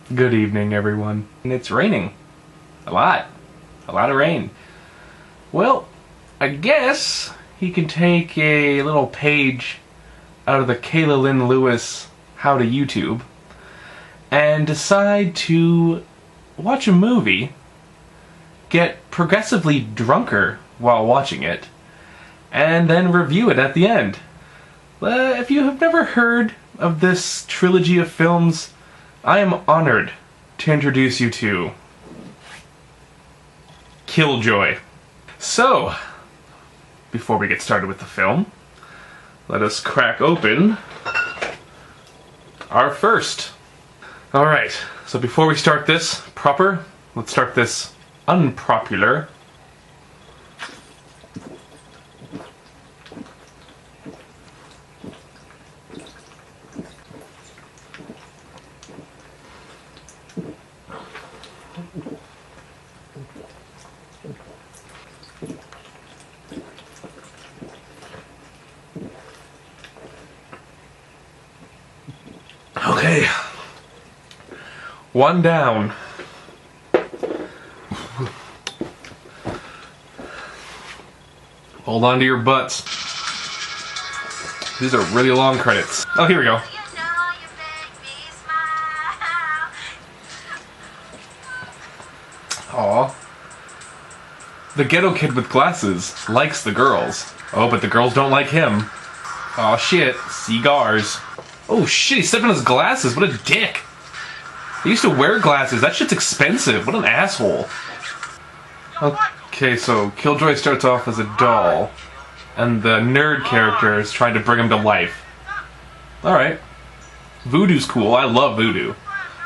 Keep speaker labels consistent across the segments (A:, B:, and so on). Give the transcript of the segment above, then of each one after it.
A: Good evening, everyone. And it's raining. A lot. A lot of rain. Well, I guess he can take a little page out of the Kayla Lynn Lewis How to YouTube and decide to watch a movie, get progressively drunker while watching it, and then review it at the end. If you have never heard of this trilogy of films, I am honored to introduce you to Killjoy. So, before we get started with the film, let us crack open our first. Alright, so before we start this proper, let's start this unpopular. Okay. One down. Hold on to your butts. These are really long credits. Oh, here we go. Aw. The ghetto kid with glasses likes the girls. Oh, but the girls don't like him. Aw, shit. Cigars. Oh shit, he stepped on his glasses. What a dick. He used to wear glasses. That shit's expensive. What an asshole. Okay, so Killjoy starts off as a doll, and the nerd character is trying to bring him to life. Alright. Voodoo's cool. I love voodoo.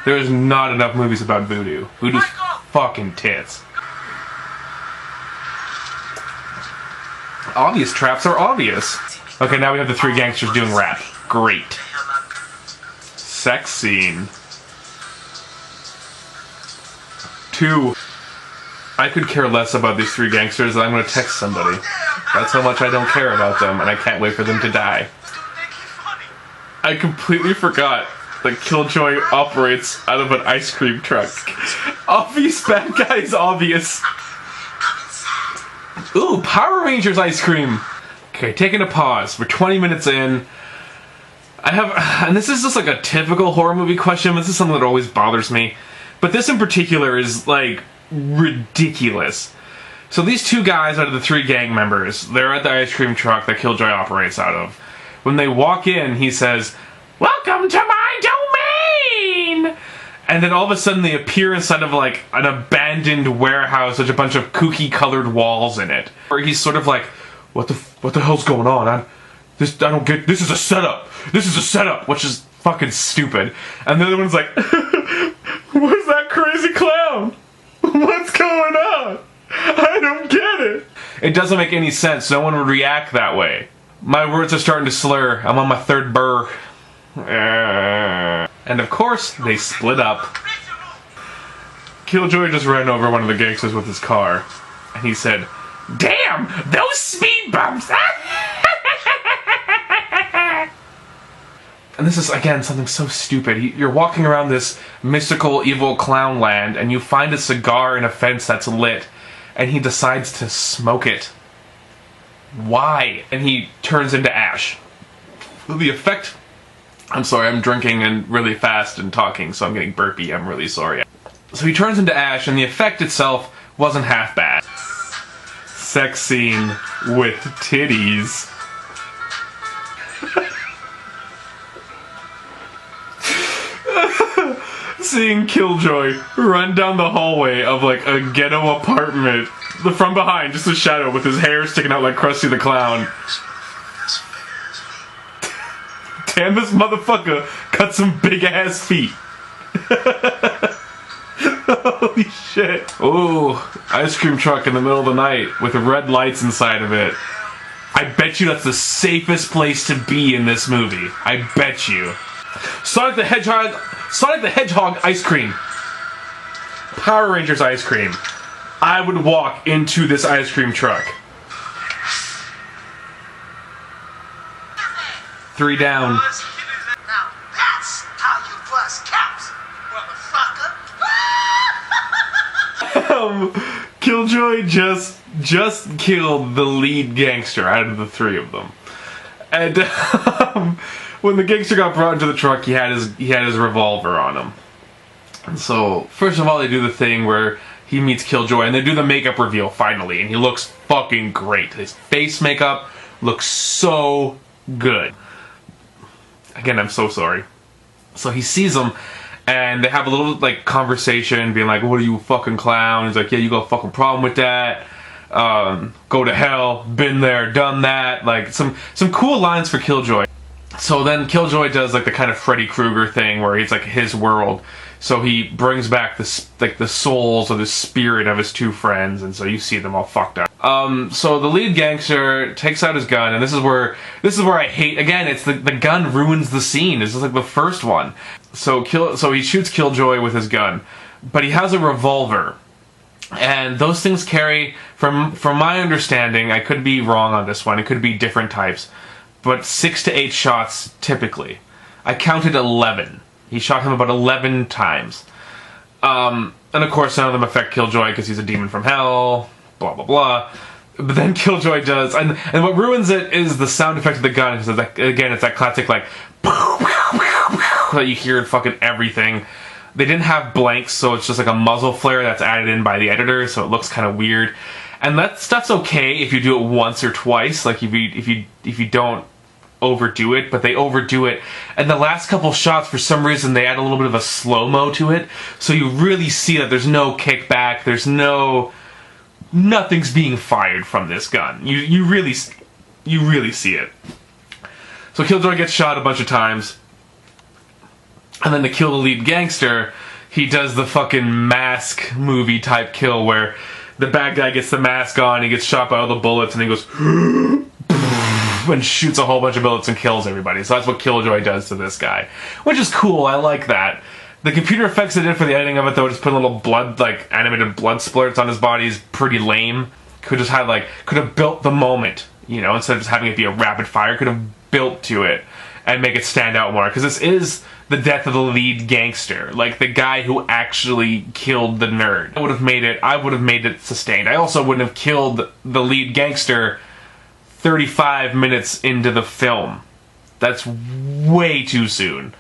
A: There's not enough movies about voodoo. Voodoo's fucking tits. Obvious traps are obvious. Okay, now we have the three gangsters doing rap. Great. Sex scene. 2. I could care less about these three gangsters and I'm gonna text somebody. That's how much I don't care about them and I can't wait for them to die. I completely forgot that Killjoy operates out of an ice cream truck. Obvious bad guy is obvious. Ooh, Power Rangers ice cream! Okay, taking a pause. We're 20 minutes in. And this is just like a typical horror movie question, but this is something that always bothers me. But this in particular is, like, ridiculous. So these two guys out of the three gang members, they're at the ice cream truck that Killjoy operates out of. When they walk in, he says, "Welcome to my domain!" And then all of a sudden they appear inside of, like, an abandoned warehouse with a bunch of kooky colored walls in it. Where he's sort of like, what the hell's going on? I don't get, this is a setup. This is a setup, which is fucking stupid. And the other one's like, where's that crazy clown? What's going on? I don't get it. It doesn't make any sense. No one would react that way. My words are starting to slur. I'm on my third burr. And of course, they split up. Killjoy just ran over one of the gangsters with his car. And he said, "Damn, those speed bumps!" And this is, again, something so stupid. You're walking around this mystical, evil clown land, and you find a cigar in a fence that's lit, and he decides to smoke it. Why? And he turns into ash. The effect... I'm sorry, I'm drinking and really fast and talking, so I'm getting burpy. I'm really sorry. So he turns into ash, and the effect itself wasn't half bad. Sex scene with titties. Seeing Killjoy run down the hallway of like a ghetto apartment from behind, just a shadow with his hair sticking out like Krusty the Clown. Damn, this motherfucker cut some big ass feet. Holy shit. Ooh, ice cream truck in the middle of the night with red lights inside of it. I bet you that's the safest place to be in this movie. I bet you. Sonic the Hedgehog ice cream. Power Rangers ice cream. I would walk into this ice cream truck. 3 down.
B: Now that's how you bust caps, motherfucker.
A: Killjoy just killed the lead gangster out of the three of them. And when the gangster got brought into the truck, he had his revolver on him. And so, first of all, they do the thing where he meets Killjoy, and they do the makeup reveal finally, and he looks fucking great. His face makeup looks so good. Again, I'm so sorry. So he sees him, and they have a little like conversation, being like, "What are you, fucking clown?" He's like, "Yeah, you got a fucking problem with that? Go to hell. Been there, done that." Like some cool lines for Killjoy. So then Killjoy does like the kind of Freddy Krueger thing where he's like his world. So he brings back the souls or the spirit of his two friends, and so you see them all fucked up. So the lead gangster takes out his gun, and this is where I hate, again, it's the gun ruins the scene. This is like the first one. So he shoots Killjoy with his gun, but he has a revolver. And those things carry, from my understanding, I could be wrong on this one, it could be different types, but 6 to 8 shots typically. I counted 11. He shot him about 11 times. And of course none of them affect Killjoy because he's a demon from hell, blah blah blah. But then Killjoy does, and what ruins it is the sound effect of the gun, because again, it's that classic like that you hear in fucking everything. They didn't have blanks, so it's just like a muzzle flare that's added in by the editor, so it looks kind of weird. And that stuff's okay if you do it once or twice, like if you don't overdo it, but they overdo it. And the last couple shots, for some reason, they add a little bit of a slow-mo to it, so you really see that there's no kickback, nothing's being fired from this gun. You really see it. So Killjoy gets shot a bunch of times, and then to kill the lead gangster, he does the fucking mask movie type kill where the bad guy gets the mask on, he gets shot by all the bullets, and he goes and shoots a whole bunch of bullets and kills everybody. So that's what Killjoy does to this guy, which is cool. I like that. The computer effects they did for the editing of it, though, just put a little blood, like animated blood splurts on his body, is pretty lame. Could have built the moment, you know, instead of just having it be a rapid fire. Could have built to it and make it stand out more, because this is the death of the lead gangster, like the guy who actually killed the nerd. I would have made it sustained. I also wouldn't have killed the lead gangster 35 minutes into the film. That's way too soon.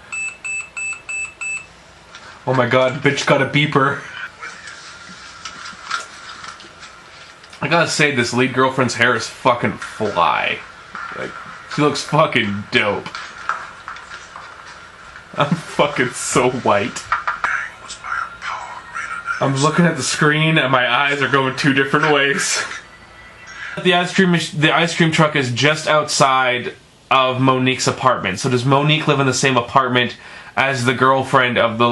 A: Oh my god, bitch got a beeper. I gotta say, this lead girlfriend's hair is fucking fly. Like, she looks fucking dope. I'm fucking so white. I'm looking at the screen and my eyes are going 2 different ways. The ice cream truck is just outside of Monique's apartment. So does Monique live in the same apartment as the girlfriend of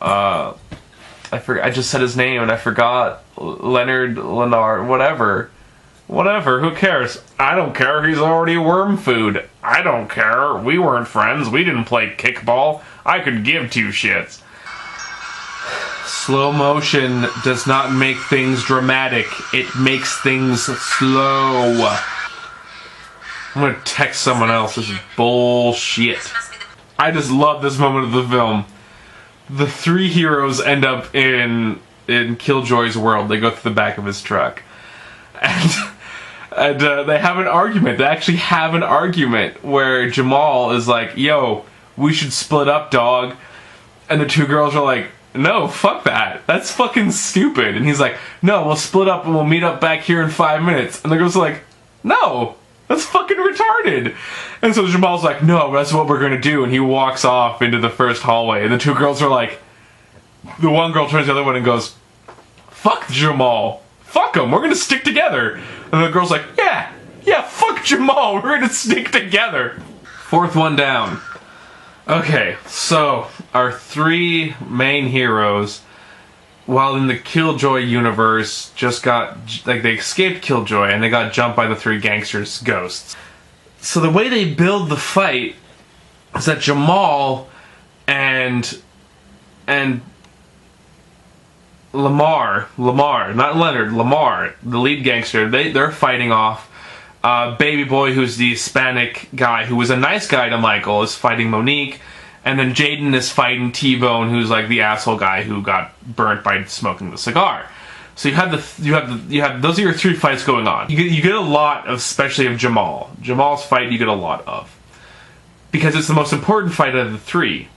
A: I forgot, I just said his name and I forgot. Leonard, whatever, who cares? I don't care, he's already worm food. I don't care, we weren't friends, we didn't play kickball, I could give 2 shits. Slow motion does not make things dramatic, it makes things slow. I'm gonna text someone else, this is bullshit. I just love this moment of the film. The 3 heroes end up in Killjoy's world. They go through the back of his truck. And they have an argument. They actually have an argument where Jamal is like, yo, we should split up, dog. And the 2 girls are like, no, fuck that. That's fucking stupid. And he's like, no, we'll split up and we'll meet up back here in 5 minutes. And the girls are like, no, that's fucking retarded. And so Jamal's like, no, that's what we're gonna do. And he walks off into the first hallway. And the 2 girls are like, the one girl turns to the other one and goes, fuck Jamal. Fuck him, we're gonna stick together. And the girl's like, yeah, fuck Jamal, we're gonna stick together. 4th one down. Okay, so our 3 main heroes, while in the Killjoy universe, just got, like, they escaped Killjoy and they got jumped by the 3 gangsters' ghosts. So the way they build the fight is that Jamal and Lamar, not Leonard, Lamar, the lead gangster, they're fighting off. Baby Boy, who's the Hispanic guy who was a nice guy to Michael, is fighting Monique. And then Jaden is fighting T-Bone, who's like the asshole guy who got burnt by smoking the cigar. So you have those are your 3 fights going on. You get a lot of, especially of Jamal. Jamal's fight you get a lot of. Because it's the most important fight out of the 3.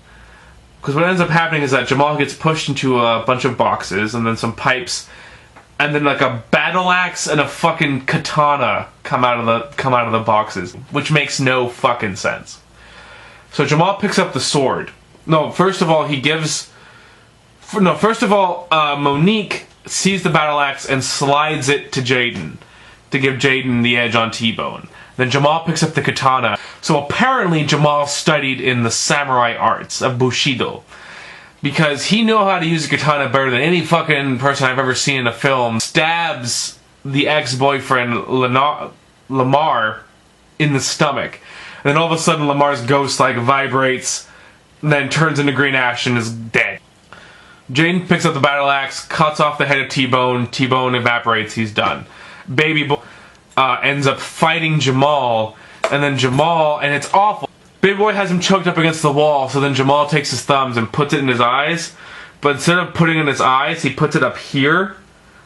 A: Because what ends up happening is that Jamal gets pushed into a bunch of boxes and then some pipes, and then like a battle axe and a fucking katana come out of the boxes, which makes no fucking sense. So Jamal picks up the sword. No, first of all Monique sees the battle axe and slides it to Jaden to give Jaden the edge on T-Bone. Then Jamal picks up the katana. So apparently Jamal studied in the samurai arts of Bushido, because he knew how to use a katana better than any fucking person I've ever seen in a film. Stabs the ex-boyfriend Lamar in the stomach. And then all of a sudden Lamar's ghost like vibrates, and then turns into green ash and is dead. Jaden picks up the battle axe, cuts off the head of T-Bone. T-Bone evaporates, he's done. Baby Boy ends up fighting Jamal, and then Jamal, and it's awful. Baby Boy has him choked up against the wall, so then Jamal takes his thumbs and puts it in his eyes, but instead of putting it in his eyes, he puts it up here,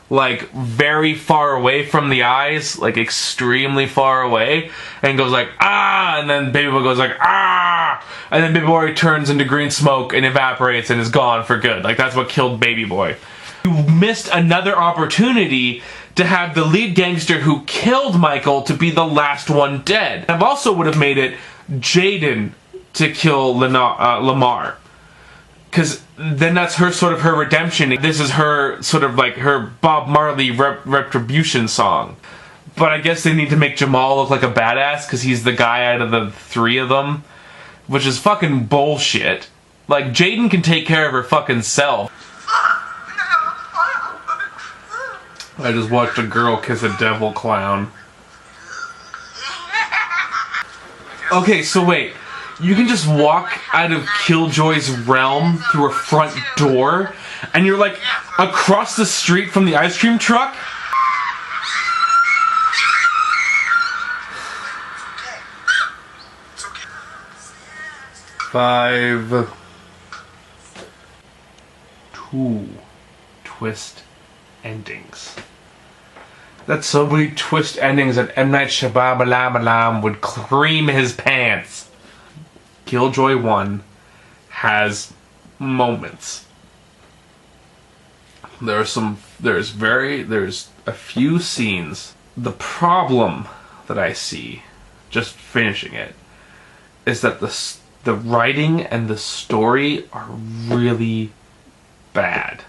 A: like very far away from the eyes, like extremely far away, and goes like, ah, and then Baby Boy goes like, ah, and then Baby Boy turns into green smoke and evaporates and is gone for good. Like, that's what killed Baby Boy. You missed another opportunity to have the lead gangster who killed Michael to be the last one dead. I also would have made it Jaden to kill Lamar, because then that's her redemption. This is her sort of like her Bob Marley retribution song. But I guess they need to make Jamal look like a badass because he's the guy out of the 3 of them, which is fucking bullshit. Like, Jaden can take care of her fucking self. I just watched a girl kiss a devil clown. Okay, so wait. You can just walk out of Killjoy's realm through a front door, and you're like across the street from the ice cream truck? Five. 2 twist endings. That's so many twist endings that M. Night Shyamalan would cream his pants. Killjoy 1 has moments. There's a few scenes. The problem that I see, just finishing it, is that the writing and the story are really bad.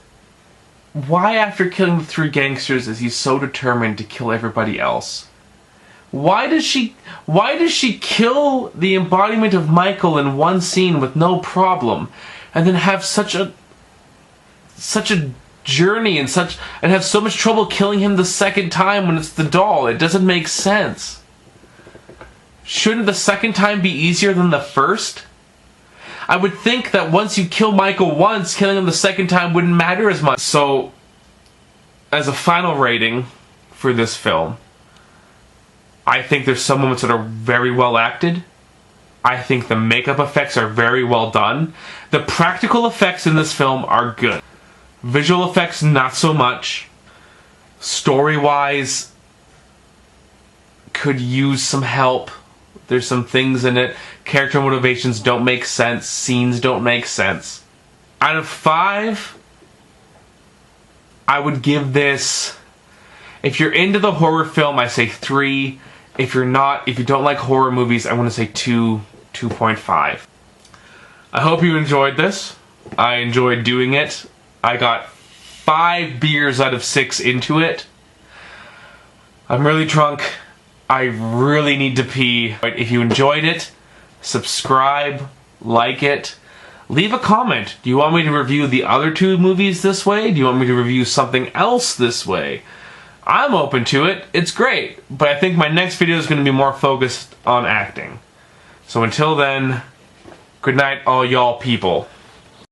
A: Why, after killing the 3 gangsters, is he so determined to kill everybody else? Why does she kill the embodiment of Michael in one scene with no problem, and then have such a journey and have so much trouble killing him the second time when it's the doll? It doesn't make sense. Shouldn't the second time be easier than the first? I would think that once you kill Michael once, killing him the second time wouldn't matter as much. So, as a final rating for this film, I think there's some moments that are very well acted. I think the makeup effects are very well done. The practical effects in this film are good. Visual effects, not so much. Story-wise, could use some help. There's some things in it. Character motivations don't make sense. Scenes don't make sense. Out of 5, I would give this... If you're into the horror film, I say 3. If you're not, if you don't like horror movies, I'm going to say 2.5. I hope you enjoyed this. I enjoyed doing it. I got 5 beers out of 6 into it. I'm really drunk. I really need to pee. If you enjoyed it, subscribe, like it, leave a comment. Do you want me to review the other 2 movies this way? Do you want me to review something else this way? I'm open to it. It's great. But I think my next video is going to be more focused on acting. So until then, good night, all y'all people.